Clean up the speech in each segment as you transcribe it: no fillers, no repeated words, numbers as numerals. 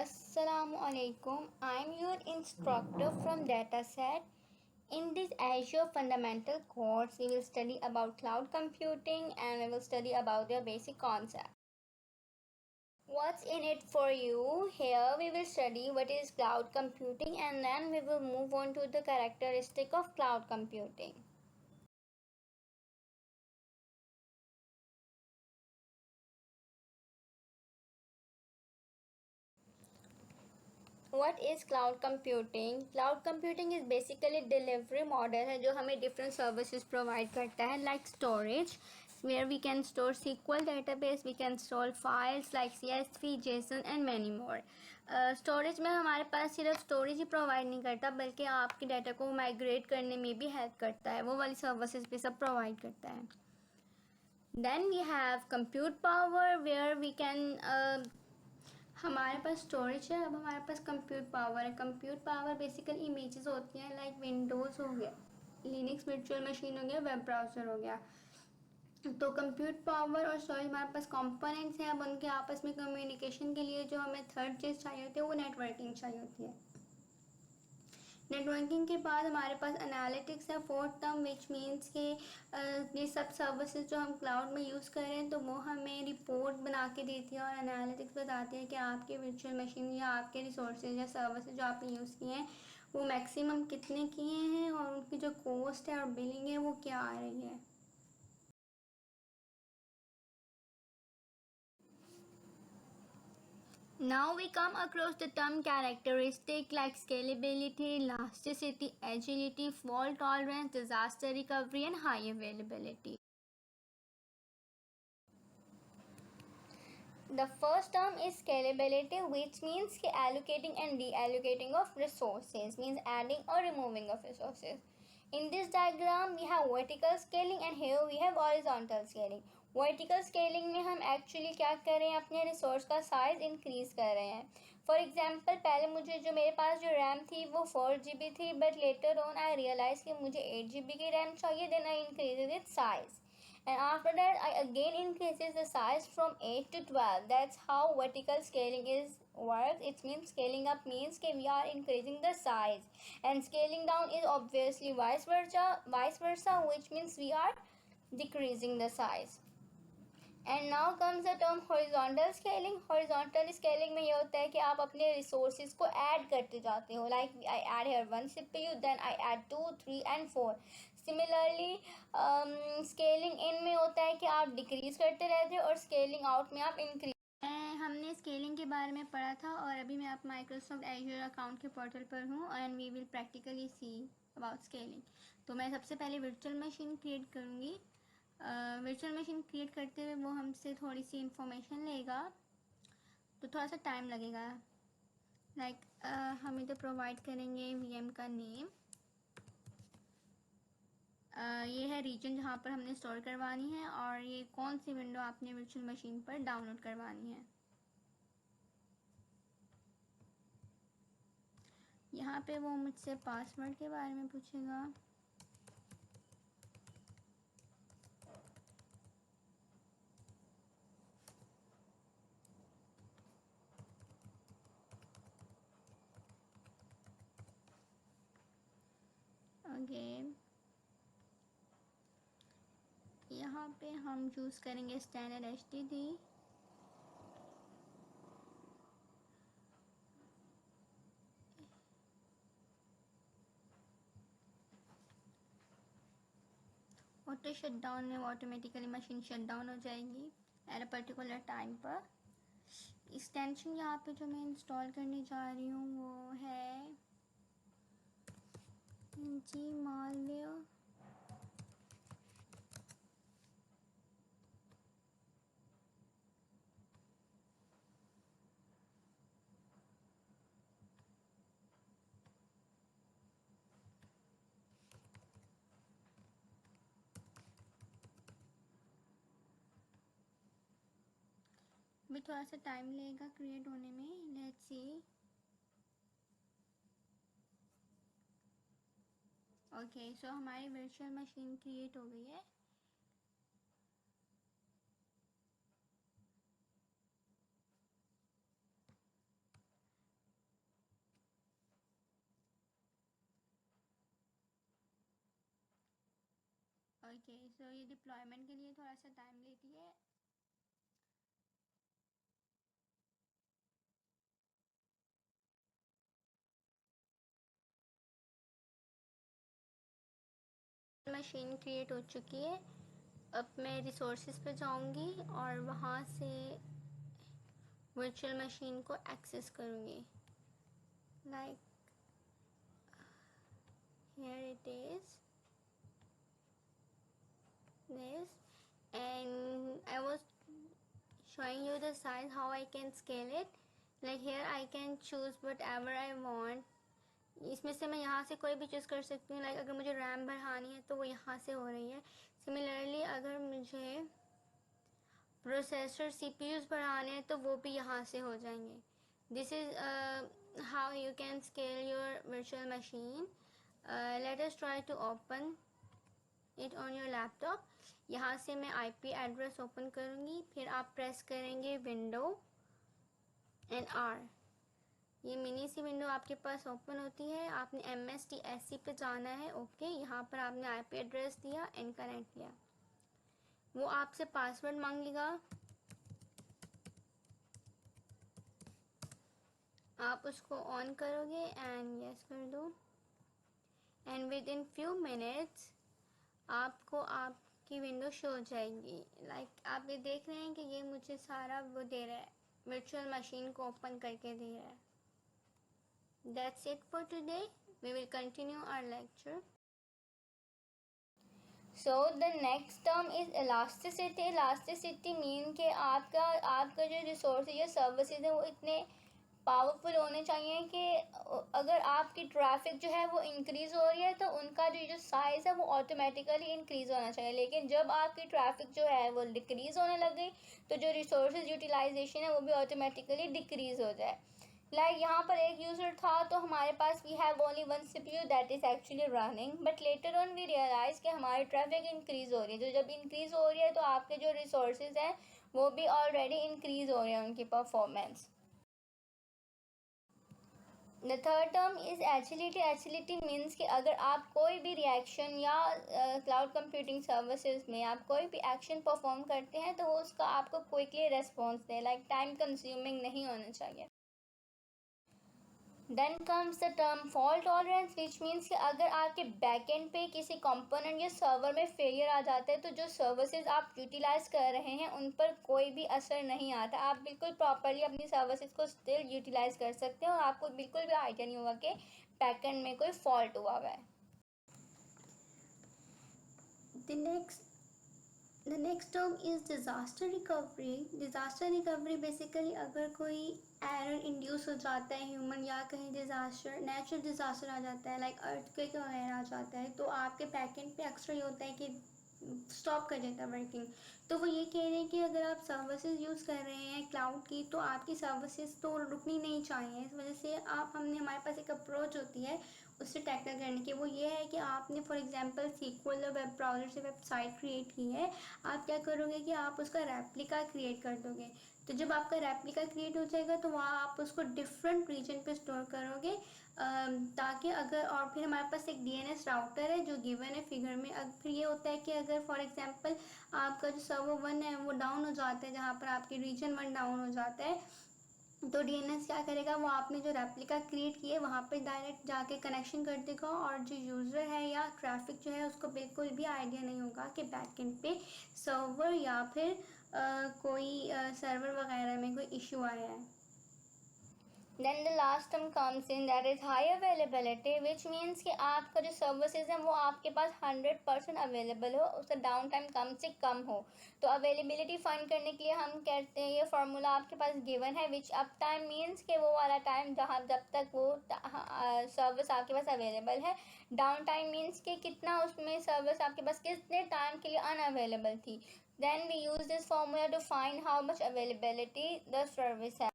Assalamu alaikum. I'm your instructor from Dataset. In this Azure Fundamental course, we will study about cloud computing and we will study about their basic concept. What's in it for you? Here we will study what is cloud computing and then we will move on to the characteristic of cloud computing. What is cloud computing? Cloud computing is basically delivery model है जो हमें different services provide करता है like storage where we can store SQL database, we can store files like CSV, JSON and many more. Storage में हमारे पास सिर्फ storage ही provide नहीं करता बल्कि आपके डाटा को माइग्रेट करने में भी हेल्प करता है, वो वाली सर्विसेज भी सब प्रोवाइड करता है. Then we have compute power where we can हमारे पास स्टोरेज है, अब हमारे पास कंप्यूट पावर है. कंप्यूट पावर बेसिकली इमेजेस होती हैं लाइक विंडोज़ हो गया, लिनक्स वर्चुअल मशीन हो गया, वेब ब्राउज़र हो गया. तो कंप्यूट पावर और स्टोरेज हमारे पास कंपोनेंट्स हैं. अब उनके आपस में कम्युनिकेशन के लिए जो हमें थर्ड चीज़ चाहिए होती है वो नेटवर्किंग चाहिए होती है. नेटवर्किंग के बाद हमारे पास एनालिटिक्स है फोर्थ टर्म विच मीन्स कि ये सब सर्विसेज जो हम क्लाउड में यूज़ कर रहे हैं तो वो हमें रिपोर्ट बना के देती है और एनालिटिक्स बताती है कि आपके वर्चुअल मशीन या आपके रिसोर्सेज या सर्विसेज जो आपने यूज़ किए हैं वो मैक्सिमम कितने किए हैं और उनकी जो कॉस्ट है और बिलिंग है वो क्या आ रही है. Now we come across the term characteristic like scalability, elasticity, agility, fault tolerance, disaster recovery and high availability. The first term is scalability, which means allocating and reallocating of resources, means adding or removing of resources. In this diagram, we have vertical scaling and here we have horizontal scaling. Vertical scaling में हम actually क्या कर रहे हैं, अपने resource का size increase कर रहे हैं. फॉर एग्जांपल पहले मुझे जो मेरे पास जो रैम थी वो 4 GB थी, but later on I realize कि मुझे 8 GB की रैम चाहिए. Then I increase its size and after that I again increases the size from 8 to 12. That's how vertical scaling is works. It means scaling up means that we are increasing the size, and scaling down is obviously vice versa, which means we are decreasing the size. And now comes the term horizontal scaling. Horizontal scaling में ये होता है कि आप अपने resources को add करते जाते हो. Like I add here 1 CPU, then I add 2, 3 and 4. Similarly scaling in में होता है कि आप डिक्रीज करते रहते हो और स्केलिंग आउट में आप इंक्रीज. हमने स्केलिंग के बारे में पढ़ा था और अभी मैं आप माइक्रोसॉफ्ट एज्योर अकाउंट के पोर्टल पर हूँ and we will practically see about scaling. तो मैं सबसे पहले वर्चुअल मशीन क्रिएट करूँगी. वर्चुअल मशीन क्रिएट करते हुए वो हमसे थोड़ी सी इंफॉर्मेशन लेगा तो थोड़ा सा टाइम लगेगा. लाइक हम इधर प्रोवाइड करेंगे वीएम का नेम. ये है रीजन जहाँ पर हमने स्टोर करवानी है और ये कौन सी विंडो आपने वर्चुअल मशीन पर डाउनलोड करवानी है. यहाँ पे वो मुझसे पासवर्ड के बारे में पूछेगा. ओके, यहाँ पे हम चूज़ करेंगे standard HTTP. Auto shut down में ऑटोमेटिकली मशीन शट डाउन हो जाएगी एट अ पर्टिकुलर टाइम पर. एक्सटेंशन यहाँ पे जो मैं इंस्टॉल करने जा रही हूँ वो है जी मालवेयर. भी थोड़ा सा टाइम लगेगा क्रिएट होने में. Let's see. ओके, सो हमारी वर्चुअल मशीन क्रिएट हो गई है. ओके, सो ये डिप्लॉयमेंट के लिए थोड़ा सा टाइम लेती है। मशीन क्रिएट हो चुकी है। अब मैं रिसोर्सेज पे जाऊंगी और वहाँ से वर्चुअल मशीन को एक्सेस करूंगी। Like here it is this, and I was showing you the size how I can scale it. Like here I can choose whatever I want. इसमें से मैं यहाँ से कोई भी चूज़ कर सकती हूँ। लाइक अगर मुझे रैम बढ़ानी है तो वो यहाँ से हो रही है। सिमिलरली अगर मुझे प्रोसेसर CPUs बढ़ाने हैं तो वो भी यहाँ से हो जाएंगे। This is how you can scale your virtual machine. Let us try to open it on your laptop. यहाँ से मैं IP एड्रेस ओपन करूँगी, फिर आप प्रेस करेंगे विंडो एंड R। ये मिनी सी विंडो आपके पास ओपन होती है। आपने MSTSC पे जाना है। ओके, यहाँ पर आपने IP एड्रेस दिया एंड कनेक्ट किया। वो आपसे पासवर्ड मांगेगा, आप उसको ऑन करोगे एंड यस कर दो, and with in few minutes आपको आपकी विंडो शो हो जाएगी। लाइक आप ये देख रहे हैं कि ये मुझे सारा वो दे रहा है, वर्चुअल मशीन को ओपन करके दे रहा है। That's it for today. We will continue our lecture. So the next term is elasticity. Elasticity mean कि आपका जो रिसोर्स या सर्विसेज है वो इतने पावरफुल होने चाहिए कि अगर आपकी ट्रैफिक जो है वो इंक्रीज़ हो रही है तो उनका जो साइज़ है वो ऑटोमेटिकली इंक्रीज़ होना चाहिए। लेकिन जब आपकी ट्रैफिक जो है वो डिक्रीज़ होने लग गई तो जो रिसोर्सेज यूटिलाइजेशन है वो भी ऑटोमेटिकली डिक्रीज़ हो जाए। लाइक यहाँ पर एक यूज़र था तो हमारे पास we have only one CPU that is actually running, but later on we realize कि हमारी ट्रैफिक इंक्रीज़ हो रही है। तो जब इंक्रीज़ हो रही है तो आपके जो रिसोर्सेज हैं वो भी ऑलरेडी इंक्रीज़ हो रहे हैं उनकी performance. The third term is agility. Agility means कि अगर आप कोई भी रिएक्शन या क्लाउड कंप्यूटिंग सर्विसेज में आप कोई भी एक्शन परफॉर्म करते हैं तो वो उसका आपको क्विकली रेस्पॉन्स दे, लाइक टाइम कंज्यूमिंग नहीं होना चाहिए। Then comes the term fault tolerance, which means कि अगर आपके बैकएंड पे किसी कंपोनेंट या सर्वर में फेलियर आ जाता है तो जो सर्विसेज आप यूटिलाइज कर रहे हैं उन पर कोई भी असर नहीं आता। आप बिल्कुल प्रॉपरली अपनी सर्विसेज को स्टिल यूटिलाइज कर सकते हैं और आपको बिल्कुल भी आइडिया नहीं होगा कि बैकएंड में कोई फॉल्ट हुआ है। The next term is disaster recovery. Disaster recovery basically अगर कोई एरर इंड्यूस हो जाता है ह्यूमन या कहीं डिज़ास्टर, नेचुरल डिज़ास्टर आ जाता है लाइक अर्थक्वेक वगैरह आ जाता है तो आपके बैकएंड पे अक्सर ये होता है कि स्टॉप कर देता है वर्किंग। तो वो ये कह रहे हैं कि अगर आप सर्विसेज यूज़ कर रहे हैं क्लाउड की तो आपकी सर्विसेज तो रुकनी नहीं चाहिए। इस वजह से हमारे पास एक अप्रोच होती है उससे टैकल करने की, वो ये है कि आपने for example SQL web browser से वेबसाइट क्रिएट की है, आप क्या करोगे कि आप उसका रेप्लिका क्रिएट कर दोगे। तो जब आपका रेप्लिका क्रिएट हो जाएगा तो वहाँ आप उसको डिफरेंट रीजन पे स्टोर करोगे ताकि अगर, और फिर हमारे पास एक DNS राउटर है जो गिवन है फिगर में। अब फिर ये होता है कि अगर फॉर एग्जांपल आपका जो सर्वर 1 है वो डाउन हो जाता है, जहाँ पर आपकी रीजन 1 डाउन हो जाता है तो DNS क्या करेगा, वो आपने जो रेप्लिका क्रिएट किए वहाँ पे डायरेक्ट जाके कनेक्शन कर देगा और जो यूज़र है या ट्रैफिक जो है उसको बिल्कुल भी आइडिया नहीं होगा कि बैकएंड पे सर्वर या फिर कोई सर्वर वगैरह में कोई इशू आया है। Then the last term comes in that is high availability, which means कि आपका जो सर्विसेज है वो आपके पास 100% अवेलेबल हो, उसका डाउन टाइम कम से कम हो। तो अवेलेबिलिटी फाइंड करने के लिए हम कहते हैं ये फार्मूला आपके पास गिवन है, विच अप टाइम मीन्स कि वो वाला टाइम जब तक वो सर्विस आपके पास अवेलेबल है। डाउन टाइम मीन्स कि कितना उसमें सर्विस आपके पास कितने टाइम के लिए अनअवेलेबल थी। Then we use this formula to find how much availability the service है।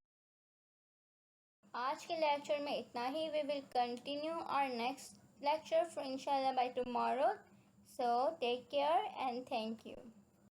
आज के लेक्चर में इतना ही। We will continue our next lecture for inshallah by tomorrow. So take care and thank you.